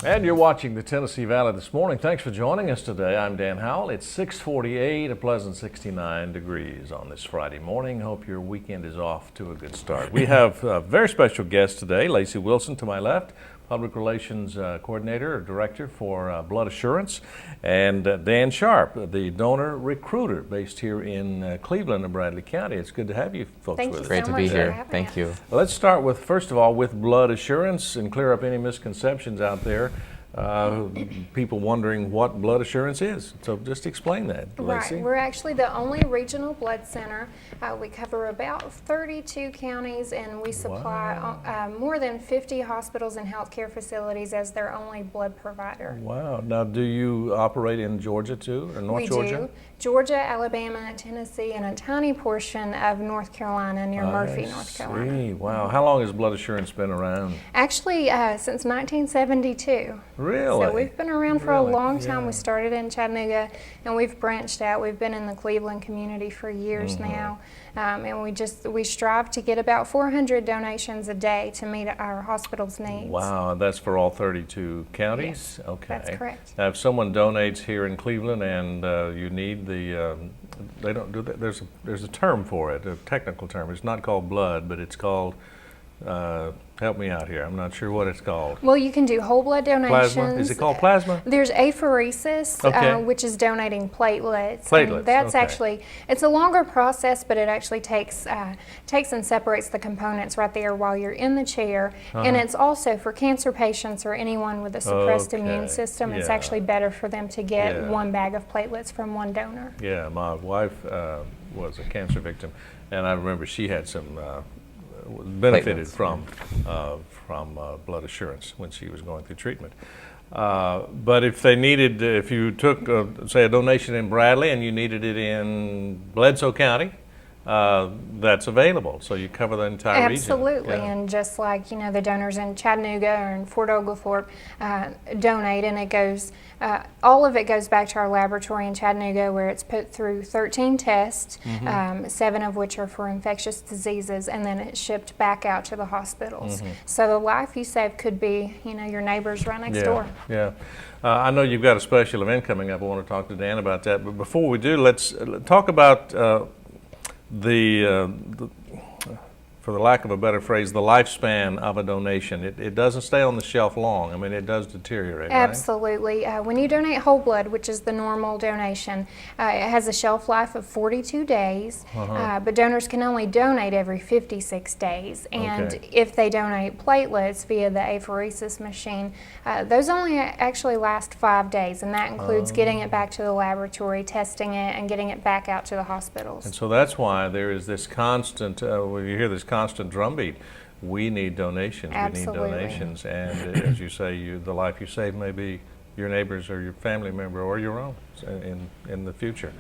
And you're watching the Tennessee Valley this morning. Thanks for joining us today. I'm Dan Howell. It's 6:48, a pleasant 69 degrees on this Friday morning. Hope your weekend is off to a good start. We have a very special guest today, Lacey Wilson to my left, Public Relations Coordinator or Director for Blood Assurance, and Dan Sharp, the donor recruiter based here in Cleveland and Bradley County. It's good to have you folks with us. Great to be here. Thank you. Let's start with, first of all, with Blood Assurance and clear up any misconceptions out there. People wondering what blood assurance is. So just explain that, Lacey. Right. We're actually the only regional blood center. We cover about 32 counties, and we supply more than 50 hospitals and healthcare facilities as their only blood provider. Wow. Now, do you operate in Georgia too, or North Georgia? We do. Georgia, Alabama, Tennessee, and a tiny portion of North Carolina near Murphy, North Carolina. Wow. How long has blood assurance been around? Actually, since 1972. Really? So we've been around for a long time. We started in Chattanooga, and we've branched out. We've been in the Cleveland community for years now, and we strive to get about 400 donations a day to meet our hospital's needs. Wow, that's for all 32 counties? Yes, okay. that's correct. Now, if someone donates here in Cleveland and you need the, they don't do that. There's a term for it, a technical term. It's not called blood, but it's called. Help me out here. I'm not sure what it's called. Well, you can do whole blood donations. Plasma? Is it called plasma? There's apheresis, which is donating platelets. And that's actually, it's a longer process, but it actually takes and separates the components right there while you're in the chair. And it's also for cancer patients or anyone with a suppressed immune system. It's actually better for them to get one bag of platelets from one donor. Yeah, my wife was a cancer victim, and I remember she had some benefited from blood assurance when she was going through treatment. But if they needed, if you took, say, a donation in Bradley and you needed it in Bledsoe County, that's available. So you cover the entire region. Absolutely, and just like the donors in Chattanooga or in Fort Oglethorpe donate, and it goes, all of it goes back to our laboratory in Chattanooga, where it's put through 13 tests, 7 of which are for infectious diseases, and then it's shipped back out to the hospitals. So the life you save could be, your neighbors right next door. Yeah. I know you've got a special event coming up. I want to talk to Dan about that. But before we do, let's talk about for the lack of a better phrase, the lifespan of a donation. It doesn't stay on the shelf long. I mean, it does deteriorate, Absolutely. Right? When you donate whole blood, which is the normal donation, it has a shelf life of 42 days, but donors can only donate every 56 days. And if they donate platelets via the apheresis machine, those only actually last 5 days, and that includes getting it back to the laboratory, testing it, and getting it back out to the hospitals. And so that's why there is this constant, when you hear this constant drumbeat, we need donations. Absolutely. We need donations, and as you say, the life you save may be your neighbor's or your family member or your own in the future.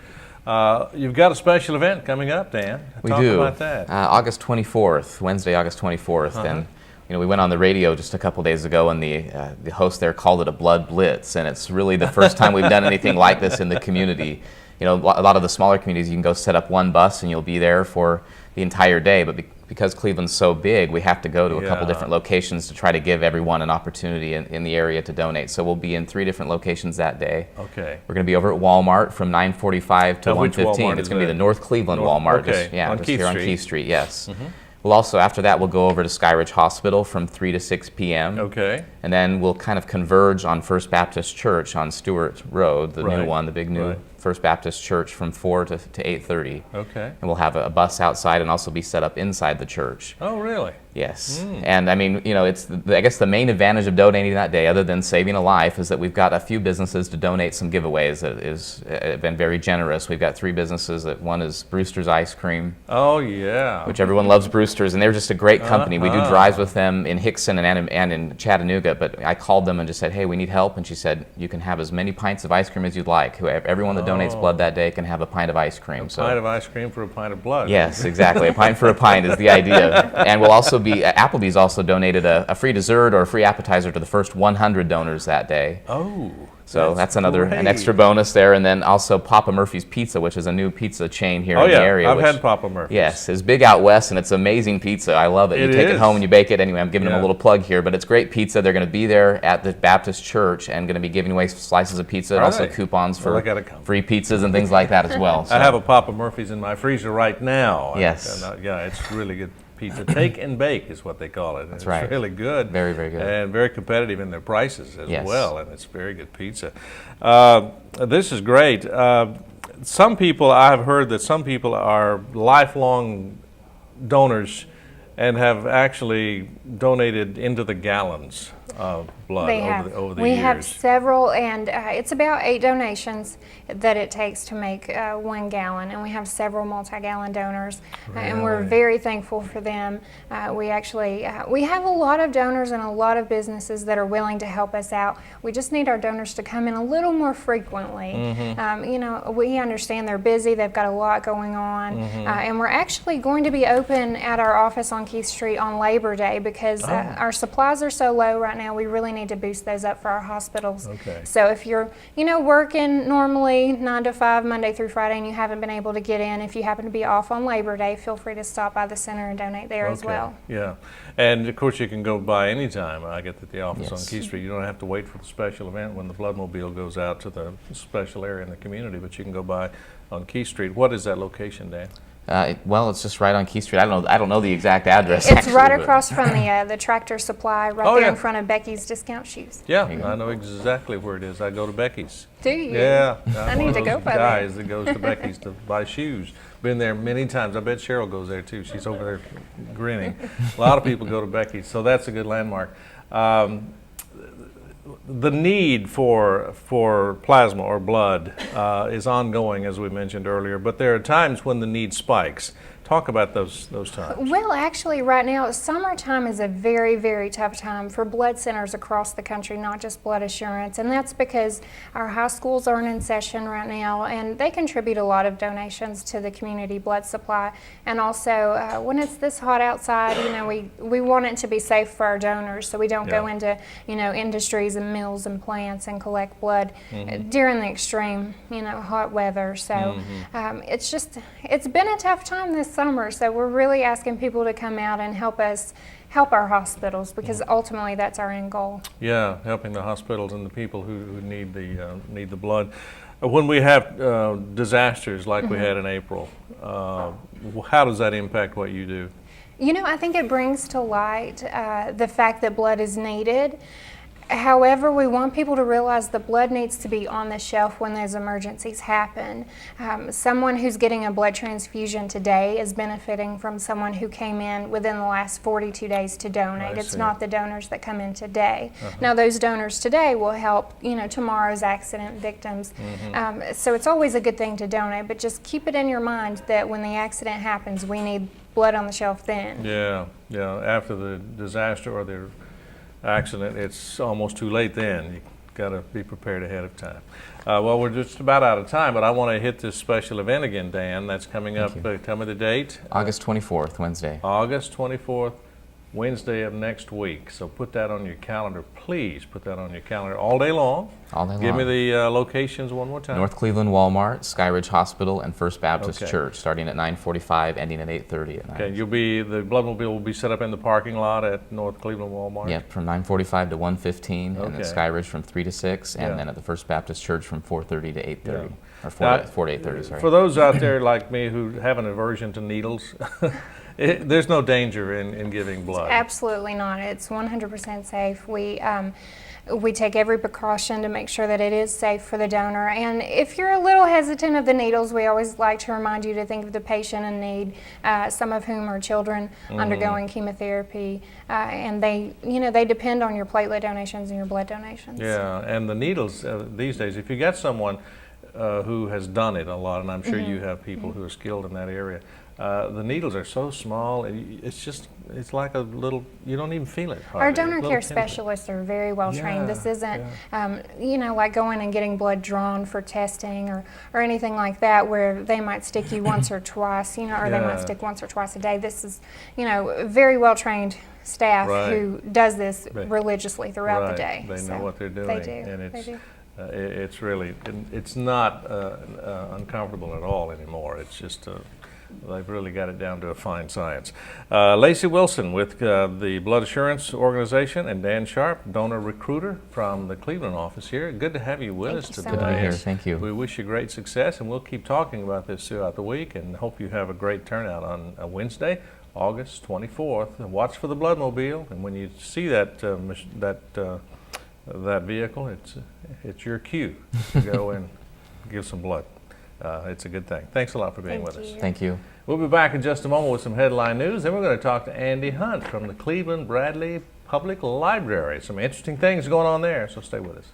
You've got a special event coming up, Dan. Talk about that. August 24th, Wednesday, August 24th, and we went on the radio just a couple days ago, and the host there called it a blood blitz, and it's really the first time we've done anything like this in the community. A lot of the smaller communities, you can go set up one bus and you'll be there for the entire day, but because Cleveland's so big, we have to go to a couple different locations to try to give everyone an opportunity in the area to donate. So we'll be in 3 different locations that day. Okay. We're going to be over at Walmart from 9:45 to 1:15. It's going to be the North Cleveland Walmart. On Keith here Street. On Keith Street, yes. We'll also, after that, we'll go over to Skyridge Hospital from 3 to 6 p.m. Okay. And then we'll kind of converge on First Baptist Church on Stewart Road, the new one, the big new First Baptist Church, from 4 to 8:30. Okay. And we'll have a bus outside and also be set up inside the church. Oh, really? Yes. And I mean, it's I guess the main advantage of donating that day, other than saving a life, is that we've got a few businesses to donate some giveaways that have been very generous. We've got 3 businesses. One is Brewster's Ice Cream. Oh, yeah. Which everyone loves Brewster's, and they're just a great company. We do drives with them in Hickson and in Chattanooga, but I called them and just said, hey, we need help, and she said, you can have as many pints of ice cream as you'd like. Everyone that donates blood that day can have a pint of ice cream. A pint of ice cream for a pint of blood. Yes, exactly. A pint for a pint is the idea. And we'll also be, Applebee's also donated a free dessert or a free appetizer to the first 100 donors that day. Oh. So that's another great. an extra bonus there, and then also Papa Murphy's Pizza, which is a new pizza chain here Oh in yeah, the area. I've which, had Papa Murphy's. Yes, it's big out west, and it's amazing pizza. I love it. You take it home and you bake it. Anyway, I'm giving them a little plug here, but it's great pizza. They're going to be there at the Baptist Church and going to be giving away slices of pizza and also coupons for free pizzas and things like that as well. So. I have a Papa Murphy's in my freezer right now. Yes. And, yeah, it's really good pizza. Take and bake is what they call it. That's it's right. really good. Very, very good. And very competitive in their prices as well, and it's very good pizza. This is great. Some people, I have heard that some people are lifelong donors and have actually donated into the gallons of blood over the years. We have several, and it's about 8 donations that it takes to make 1 gallon, and we have several multi-gallon donors, and we're very thankful for them. We actually we have a lot of donors and a lot of businesses that are willing to help us out. We just need our donors to come in a little more frequently. You know, we understand they're busy, they've got a lot going on, and we're actually going to be open at our office on Keith Street on Labor Day because our supplies are so low right now. We really need to boost those up for our hospitals. So if you're, you know, working normally 9 to 5 Monday through Friday and you haven't been able to get in, if you happen to be off on Labor Day, feel free to stop by the center and donate there as well. Yeah, and of course you can go by anytime. I get at the office on Keith Street. You don't have to wait for the special event when the Bloodmobile goes out to the special area in the community, but you can go by on Keith Street. What is that location, Dan? Well, it's just right on Keith Street. I don't know the exact address. It's right across from the Tractor Supply, right there in front of Becky's Discount Shoes. Yeah, I know exactly where it is. I go to Becky's. Do you? Yeah. I need to go by there. Guys that goes to Becky's to buy shoes. Been there many times. I bet Cheryl goes there too. She's over there grinning. A lot of people go to Becky's, so that's a good landmark. The need for plasma or blood is ongoing, as we mentioned earlier, but there are times when the need spikes. Talk about those times. Well, actually, right now, summertime is a very, very tough time for blood centers across the country, not just Blood Assurance, and that's because our high schools aren't in session right now, and they contribute a lot of donations to the community blood supply. And also, when it's this hot outside, you know, we want it to be safe for our donors, so we don't go into, you know, industries and mills and plants and collect blood during the extreme, you know, hot weather. So it's been a tough time this summer, so we're really asking people to come out and help our hospitals, because ultimately that's our end goal. Yeah, helping the hospitals and the people who need the blood. When we have disasters like we had in April, how does that impact what you do? You know, I think it brings to light the fact that blood is needed. However, we want people to realize the blood needs to be on the shelf when those emergencies happen. Someone who's getting a blood transfusion today is benefiting from someone who came in within the last 42 days to donate. It's not the donors that come in today. Now, those donors today will help, you know, tomorrow's accident victims. So it's always a good thing to donate, but just keep it in your mind that when the accident happens, we need blood on the shelf then. Yeah, after the disaster or the accident, it's almost too late then. You got to be prepared ahead of time. Well, we're just about out of time, but I want to hit this special event again, Dan. That's coming up. Tell me the date. August 24th, Wednesday. August 24th, Wednesday of next week. So put that on your calendar. Please put that on your calendar all day long. All day long. Give me the locations one more time. North Cleveland Walmart, Skyridge Hospital, and First Baptist Church, starting at 9:45, ending at 8:30 at night. Okay, the Bloodmobile will be set up in the parking lot at North Cleveland Walmart? Yep, from 9:45 to 1:15, and then Skyridge from 3 to 6, and then at the First Baptist Church from 4:30 to 8:30. Or 4 to 8:30, sorry. For those out there like me who have an aversion to needles, there's no danger in giving blood. Absolutely not. It's 100% safe. We take every precaution to make sure that it is safe for the donor. And if you're a little hesitant of the needles, we always like to remind you to think of the patient in need, some of whom are children undergoing chemotherapy, and they depend on your platelet donations and your blood donations. Yeah, and the needles these days, if you get someone who has done it a lot, and I'm sure you have people who are skilled in that area, the needles are so small, it's like a little, you don't even feel it hardly. Our donor care specialists are very well trained. This isn't, like going and getting blood drawn for testing or anything like that, where they might stick you once or twice, or they might stick once or twice a day. This is, very well trained staff who does this religiously throughout the day. They know what they're doing. They do. It's really, it's not uncomfortable at all anymore. It's just, they've really got it down to a fine science. Lacey Wilson with the Blood Assurance Organization, and Dan Sharp, donor recruiter from the Cleveland office here. Good to have you with us today. Good to be here. Thank you. We wish you great success, and we'll keep talking about this throughout the week, and hope you have a great turnout on Wednesday, August 24th. Watch for the Bloodmobile, and when you see that that vehicle, it's your cue to go and give some blood. It's a good thing. Thanks a lot for being with us. Thank you. We'll be back in just a moment with some headline news. Then we're going to talk to Andy Hunt from the Cleveland Bradley Public Library. Some interesting things going on there, so stay with us.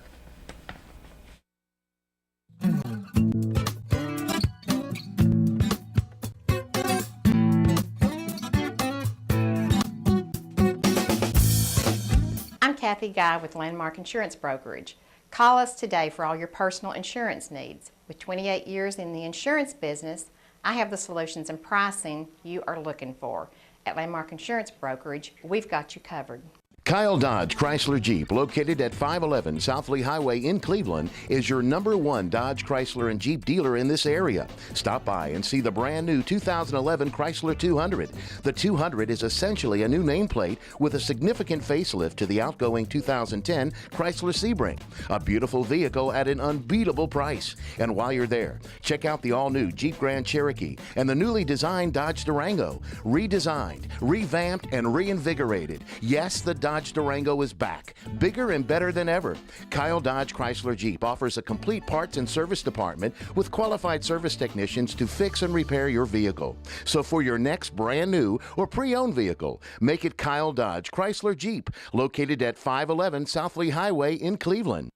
I'm Kathy Guy with Landmark Insurance Brokerage. Call us today for all your personal insurance needs. With 28 years in the insurance business, I have the solutions and pricing you are looking for. At Landmark Insurance Brokerage, we've got you covered. Kyle Dodge Chrysler Jeep, located at 511 South Lee Highway in Cleveland, is your #1 Dodge, Chrysler, and Jeep dealer in this area. Stop by and see the brand new 2011 Chrysler 200. The 200 is essentially a new nameplate with a significant facelift to the outgoing 2010 Chrysler Sebring. A beautiful vehicle at an unbeatable price. And while you're there, check out the all-new Jeep Grand Cherokee and the newly designed Dodge Durango. Redesigned, revamped, and reinvigorated. Yes, the Dodge Durango is back, bigger and better than ever. Kyle Dodge Chrysler Jeep offers a complete parts and service department with qualified service technicians to fix and repair your vehicle. So for your next brand new or pre-owned vehicle, make it Kyle Dodge Chrysler Jeep, located at 511 South Lee Highway in Cleveland.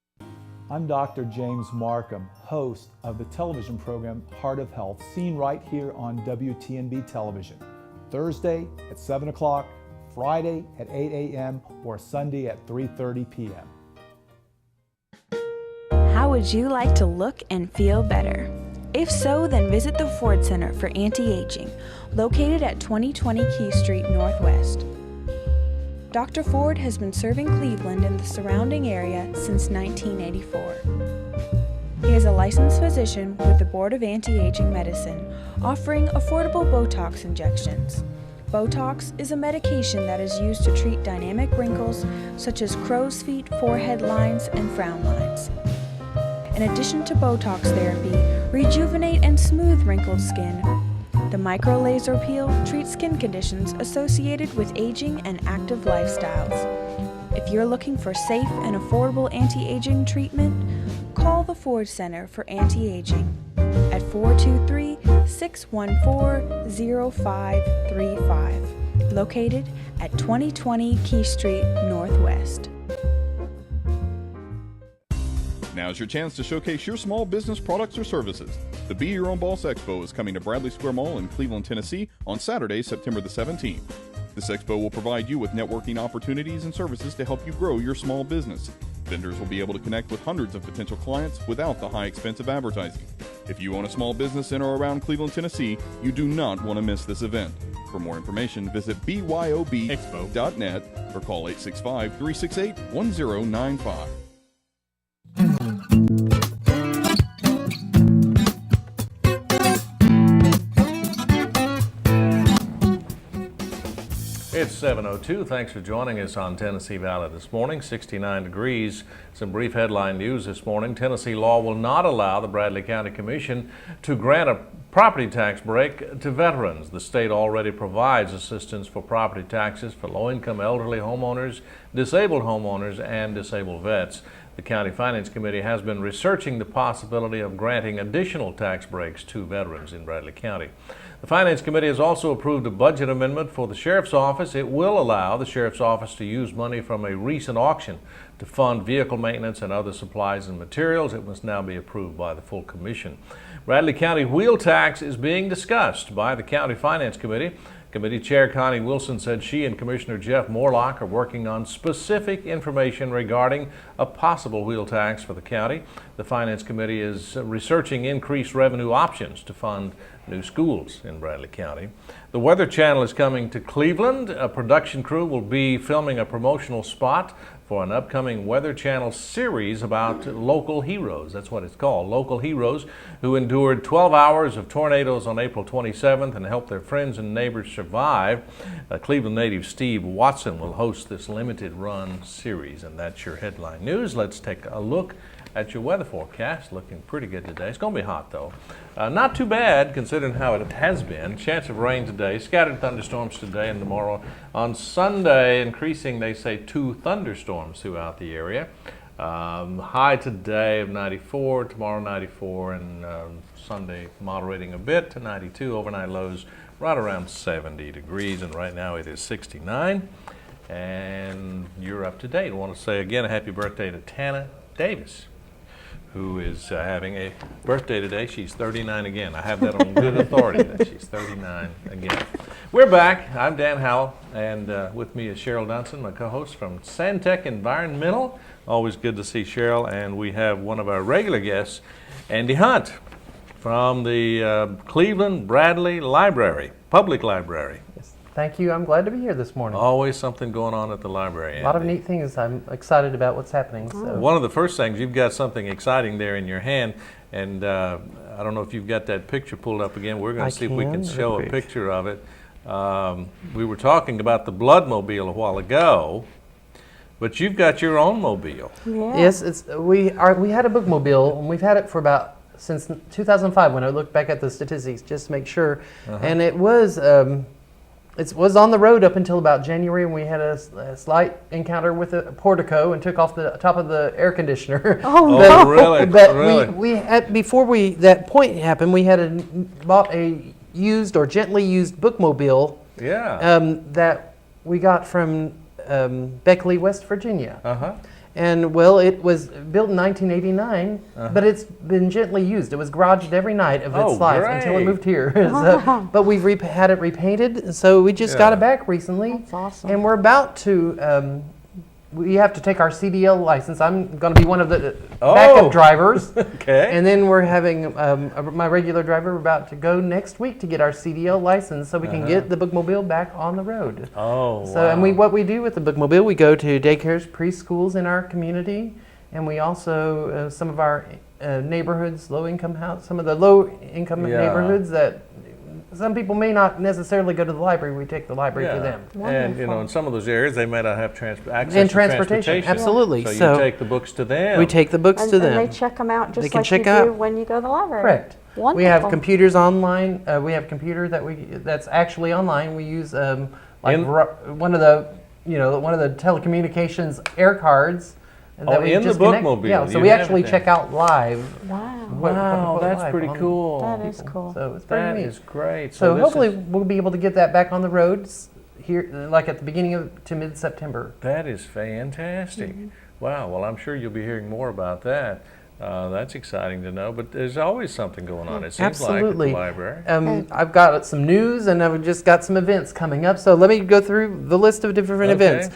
I'm Dr. James Markham, host of the television program Heart of Health, seen right here on WTNB television, Thursday at 7 o'clock, Friday at 8 a.m. or Sunday at 3:30 p.m. How would you like to look and feel better? If so, then visit the Ford Center for Anti-Aging, located at 2020 Key Street Northwest. Dr. Ford has been serving Cleveland and the surrounding area since 1984. He is a licensed physician with the Board of Anti-Aging Medicine, offering affordable Botox injections. Botox is a medication that is used to treat dynamic wrinkles such as crow's feet, forehead lines, and frown lines. In addition to Botox therapy, rejuvenate and smooth wrinkled skin. The micro-laser peel treats skin conditions associated with aging and active lifestyles. If you're looking for safe and affordable anti-aging treatment, call the Ford Center for Anti-Aging at 423-614-0535, located at 2020 Key Street Northwest. Now's your chance to showcase your small business products or services. The Be Your Own Boss Expo is coming to Bradley Square Mall in Cleveland, Tennessee on Saturday, September the 17th. This expo will provide you with networking opportunities and services to help you grow your small business. Vendors will be able to connect with hundreds of potential clients without the high expense of advertising. If you own a small business in or around Cleveland, Tennessee, you do not want to miss this event. For more information, visit byobexpo.net or call 865-368-1095. It's 7:02. Thanks for joining us on Tennessee Valley this morning. 69 degrees. Some brief headline news this morning. Tennessee law will not allow the Bradley County Commission to grant a property tax break to veterans. The state already provides assistance for property taxes for low-income elderly homeowners, disabled homeowners, and disabled vets. The County Finance Committee has been researching the possibility of granting additional tax breaks to veterans in Bradley County. The Finance Committee has also approved a budget amendment for the Sheriff's Office. It will allow the Sheriff's Office to use money from a recent auction to fund vehicle maintenance and other supplies and materials. It must now be approved by the full commission. Bradley County wheel tax is being discussed by the County Finance Committee. Committee Chair Connie Wilson said she and Commissioner Jeff Morlock are working on specific information regarding a possible wheel tax for the county. The Finance Committee is researching increased revenue options to fund new schools in Bradley County. The Weather Channel is coming to Cleveland. A production crew will be filming a promotional spot for an upcoming Weather Channel series about local heroes. That's what it's called, local heroes who endured 12 hours of tornadoes on April 27th and helped their friends and neighbors survive. Cleveland native Steve Watson will host this limited run series, and that's your headline news. Let's take a look at your weather forecast. Looking pretty good today. It's going to be hot though. Not too bad considering how it has been. Chance of rain today, scattered thunderstorms today and tomorrow. On Sunday, increasing, they say, 2 thunderstorms throughout the area. High today of 94, tomorrow 94, and Sunday moderating a bit to 92. Overnight lows right around 70 degrees, and right now it is 69. And you're up to date. I want to say again a happy birthday to Tana Davis, who is having a birthday today. She's 39 again. I have that on good authority that she's 39 again. We're back. I'm Dan Howell, and with me is Cheryl Dunson, my co-host from Santec Environmental. Always good to see Cheryl, and we have one of our regular guests, Andy Hunt, from the Cleveland Bradley Library, Public Library. Yes. Thank you. I'm glad to be here this morning. Always something going on at the library, Andy. A lot of neat things. I'm excited about what's happening. So. One of the first things, you've got something exciting there in your hand, and I don't know if you've got that picture pulled up again. We're going to see if we can show a picture of it. We were talking about the Bloodmobile a while ago, but you've got your own mobile. Yeah. Yes, we had a bookmobile, and we've had it for about since 2005 when I looked back at the statistics just to make sure, and it was on the road up until about January, when we had a slight encounter with a portico and took off the top of the air conditioner. Oh, really? But really? we had, before that point happened, we had bought a used or gently used bookmobile. Yeah. That we got from Beckley, West Virginia. And well, it was built in 1989, but it's been gently used. It was garaged every night of its life until it moved here. But we've had it repainted, so we just got it back recently. That's awesome. And we're about to, we have to take our CDL license. I'm going to be one of the backup drivers. Okay. And then we're having my regular driver. We're about to go next week to get our CDL license so we can get the bookmobile back on the road. Oh, so, wow. And what we do with the bookmobile, we go to daycares, preschools in our community, and we also, some of our neighborhoods, low-income house, some of the low-income neighborhoods that some people may not necessarily go to the library. We take the library to them. And in some of those areas, they may not have access and to transportation. Absolutely. So you take the books to them. We take the books to them. And they check them out just like you do when you go to the library. Correct. Wonderful. We have computers online. We have a computer that's actually online. We use one of the telecommunications air cards. That we in the bookmobile. Yeah, so we actually check out live. Wow. That's pretty cool. That is cool. So it's pretty neat. That is great. So hopefully we'll be able to get that back on the roads here, like at the beginning to mid-September. That is fantastic. Wow. Well, I'm sure you'll be hearing more about that. That's exciting to know, but there's always something going on, it seems like, at the library. I've got some news, and I've just got some events coming up, so let me go through the list of different events.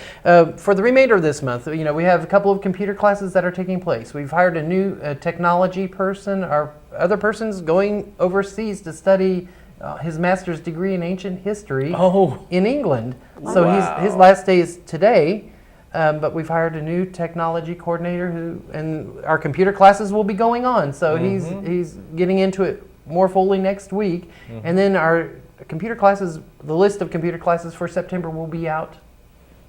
For the remainder of this month, we have a couple of computer classes that are taking place. We've hired a new technology person. Our other person's going overseas to study his master's degree in ancient history in England. So his last day is today. But we've hired a new technology coordinator and our computer classes will be going on. So he's getting into it more fully next week. And then our computer classes, the list of computer classes for September will be out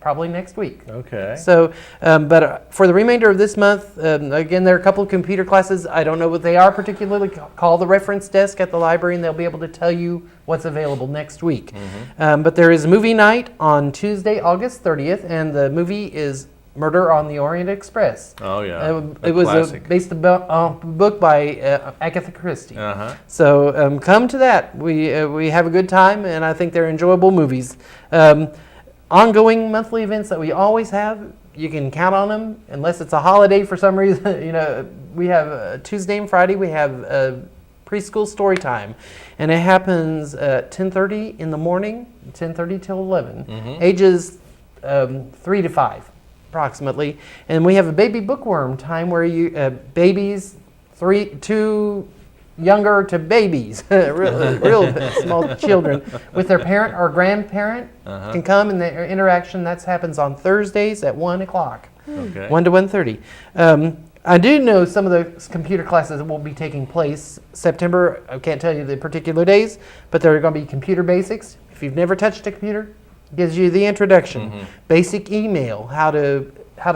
probably next week. Okay. So, but for the remainder of this month, again, there are a couple of computer classes. I don't know what they are particularly. Call the reference desk at the library and they'll be able to tell you what's available next week. But there is movie night on Tuesday, August 30th, and the movie is Murder on the Orient Express. Oh, yeah. It was based on a book by Agatha Christie. So come to that. We have a good time, and I think they're enjoyable movies. Ongoing monthly events that we always have, you can count on them unless it's a holiday for some reason. We have Tuesday and Friday, we have preschool story time, and it happens at 10:30 in the morning, 10:30 till 11, ages 3 to 5 approximately. And we have a baby bookworm time where you babies 2 younger to babies, real small children, with their parent or grandparent can come, and the interaction that happens on Thursdays at 1 o'clock, 1 to 1:30. I do know some of the computer classes that will be taking place September. I can't tell you the particular days, but they're going to be computer basics. If you've never touched a computer, it gives you the introduction, basic email, how to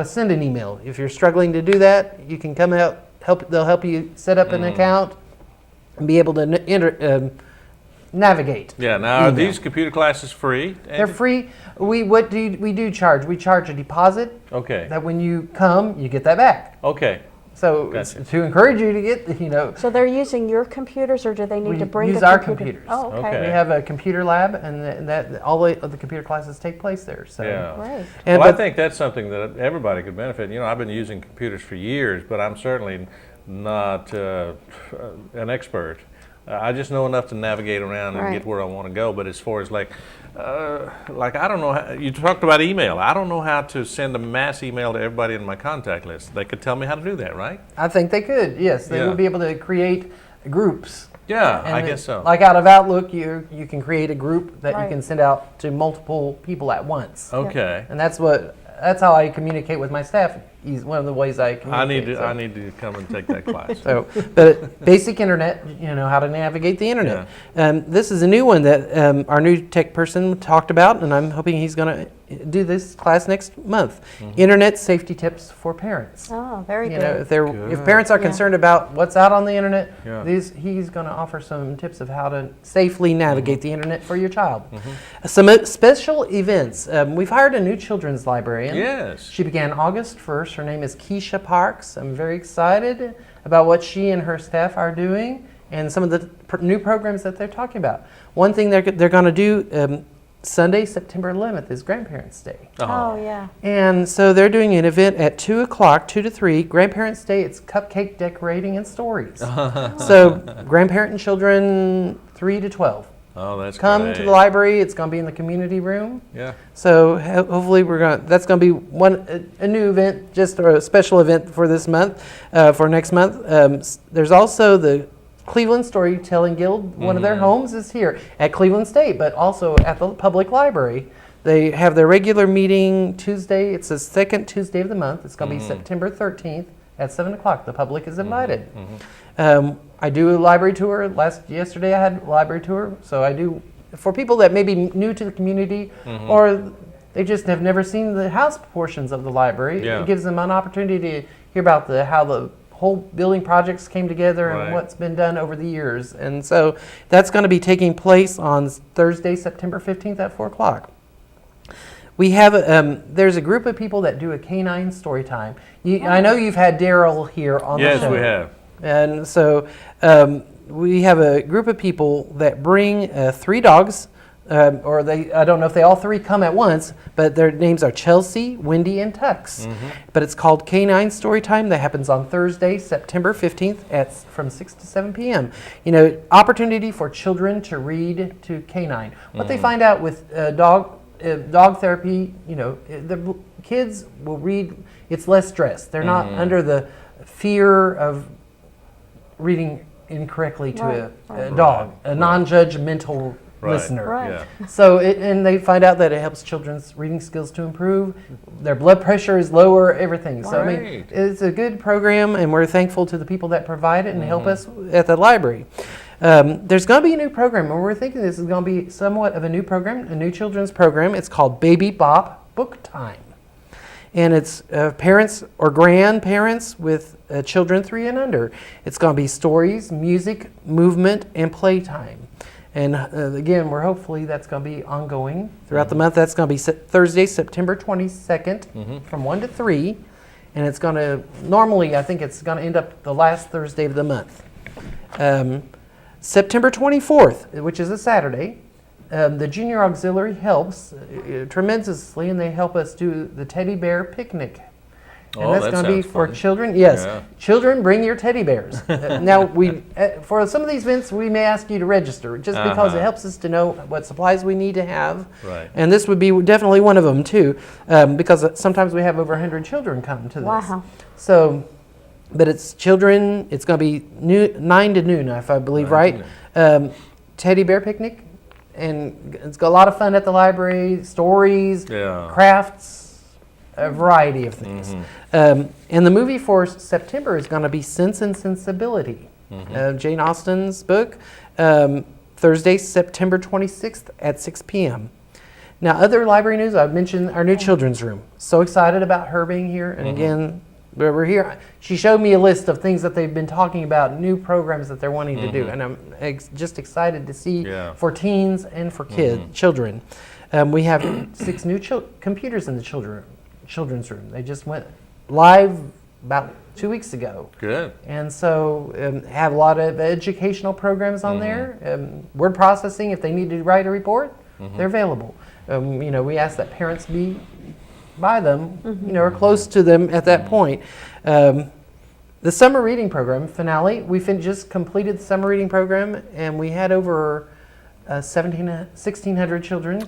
send an email. If you're struggling to do that, you can come out. They'll help you set up an account and be able to navigate. Yeah. Now, are these computer classes free? They're free. We do charge. We charge a deposit. Okay. That when you come, you get that back. Okay. So Gotcha. to encourage you to get, So they're using your computers, or do they need we to bring use a our computer? computers. Oh, okay. Okay. We have a computer lab, and that all the computer classes take place there. So. Yeah. Great. And Well, I but- think that's something that everybody could benefit. You know, I've been using computers for years, but I'm certainly not an expert. I just know enough to navigate around and Right. get where I want to go. But as far as like I don't know. You talked about email. I don't know how to send a mass email to everybody in my contact list. They could tell me how to do that, right? I think they could. Yes, they Yeah. would be able to create groups. Yeah, And I guess so. Like out of Outlook, you can create a group that you Right. can send out to multiple people at once. Okay. And that's how I communicate with my staff. One of the ways I communicate. I need to come and take that class. So, but basic internet, how to navigate the internet. This is a new one that our new tech person talked about, and I'm hoping he's going to do this class next month. Internet safety tips for parents. Oh, very You good. know, if parents are concerned about what's out on the internet, Yeah. he's going to offer some tips of how to safely navigate the internet for your child. Some special events. We've hired a new children's librarian. Yes. She began August 1st. Her name is Keisha Parks. I'm very excited about what she and her staff are doing and some of the new programs that they're talking about. One thing they're going to do Sunday, September 11th, is Grandparents' Day. Oh, yeah. And so they're doing an event at 2 o'clock, 2 to 3. Grandparents' Day, it's cupcake decorating and stories. So grandparent and children 3 to 12. Oh, that's Come great. to the library. It's going to be in the community room. Yeah. So hopefully that's going to be a new event, just a special event for this month, for next month. There's also the Cleveland Storytelling Guild. One of their homes is here at Cleveland State, but also at the public library. They have their regular meeting Tuesday. It's the second Tuesday of the month. It's going to be September 13th at 7 o'clock. The public is invited. I do a library tour. Yesterday I had a library tour. So I do, for people that may be new to the community or they just have never seen the house portions of the library. Yeah. It gives them an opportunity to hear about how the whole building projects came together and Right. what's been done over the years. And so that's going to be taking place on Thursday, September 15th at 4 o'clock. We have there's a group of people that do a canine story time. I know you've had Daryl here on the show. Yes, we have. And so we have a group of people that bring 3 dogs, I don't know if they all 3 come at once, but their names are Chelsea, Wendy, and Tux. But it's called Canine Storytime. That happens on Thursday, September 15th from 6 to 7 p.m. Opportunity for children to read to canine. What they find out with dog therapy, the kids will read, it's less stress. They're not under the fear of reading incorrectly to a dog, a non-judgmental listener. Right. Yeah. So, and they find out that it helps children's reading skills to improve. Their blood pressure is lower, everything. So, I mean, Right. it's a good program, and we're thankful to the people that provide it and help us at the library. There's going to be a new program, and we're thinking this is going to be somewhat of a new program, a new children's program. It's called Baby Bop Book Time. And it's parents or grandparents with children 3 and under. It's going to be stories, music, movement, and playtime. And again, hopefully that's going to be ongoing throughout the month. That's going to be Thursday, September 22nd from 1 to 3. And it's going to, normally I think it's going to end up the last Thursday of the month. September 24th, which is a Saturday, the Junior Auxiliary helps tremendously, and they help us do the teddy bear picnic. And Oh, that's that going to be sounds for fun. children. Yes, Yeah. children, bring your teddy bears. Now, for some of these events, we may ask you to register, just because it helps us to know what supplies we need to have. Right. And this would be definitely one of them too, because sometimes we have over 100 children come to this. Wow. So but it's children. It's going to be 9 to noon, if I believe, right? Teddy bear picnic, and it's got a lot of fun at the library. Stories, crafts, a variety of things. And the movie for September is going to be Sense and Sensibility, Jane Austen's book. Thursday, September 26th at 6 p.m. Now, other library news, I've mentioned our new children's room. So excited about her being here. And again, we're here. She showed me a list of things that they've been talking about, new programs that they're wanting to do. And I'm just excited to see for teens and for children. We have 6 new computers in the children's room. They just went live about 2 weeks ago. Good. And so have a lot of educational programs on there. Word processing, if they need to write a report, they're available. We ask that parents be by them, or close to them at that point. The summer reading program finale, we just completed the summer reading program, and we had over 1,600 children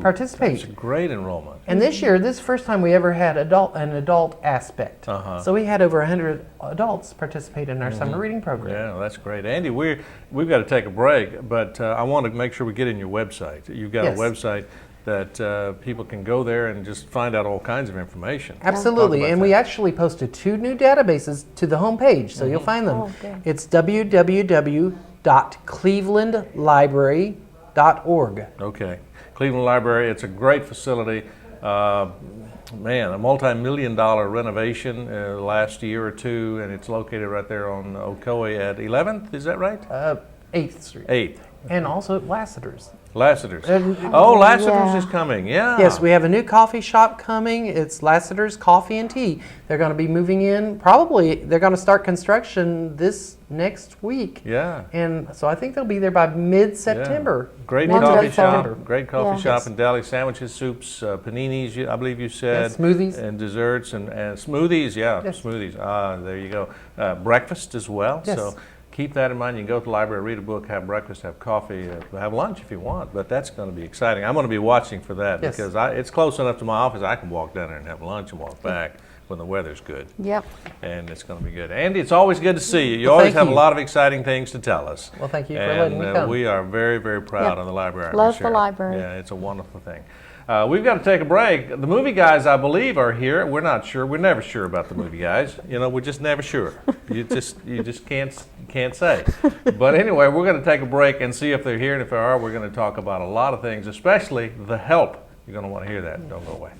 participate. That's a great enrollment. And this year, this is the first time we ever had an adult aspect. So we had over 100 adults participate in our summer reading program. Yeah, that's great. Andy, we've got to take a break, but I want to make sure we get in your website. You've got a website that people can go there and just find out all kinds of information. Absolutely, and we actually posted 2 new databases to the homepage, so you'll find them. It's www.clevelandlibrary.org. Okay, Cleveland Library, it's a great facility. A multi-million-dollar renovation last year or two, and it's located right there on Ocoee at 11th, is that right? 8th Street. 8th. And also at Lassiter's. Lassiter's. Lassiter's is coming, Yes, we have a new coffee shop coming. It's Lassiter's Coffee and Tea. They're going to be moving in. Probably they're going to start construction this next week. Yeah. And so I think they'll be there by mid-September. Great coffee shop. Great coffee shop and deli sandwiches, soups, paninis, I believe you said. Smoothies. And desserts and smoothies, smoothies. There you go. Breakfast as well. Yes. So keep that in mind. You can go to the library, read a book, have breakfast, have coffee, have lunch if you want. But that's going to be exciting. I'm going to be watching for that because it's close enough to my office. I can walk down there and have lunch and walk back when the weather's good. Yep. And it's going to be good. Andy, it's always good to see you. You always have a lot of exciting things to tell us. Well, thank you for letting me come. We are very, very proud of the library. Love the library. Yeah, it's a wonderful thing. We've got to take a break. The movie guys, I believe, are here. We're not sure. We're never sure about the movie guys. We're just never sure. You just can't say. But anyway, we're going to take a break and see if they're here. And if they are, we're going to talk about a lot of things, especially the help. You're going to want to hear that. Don't go away.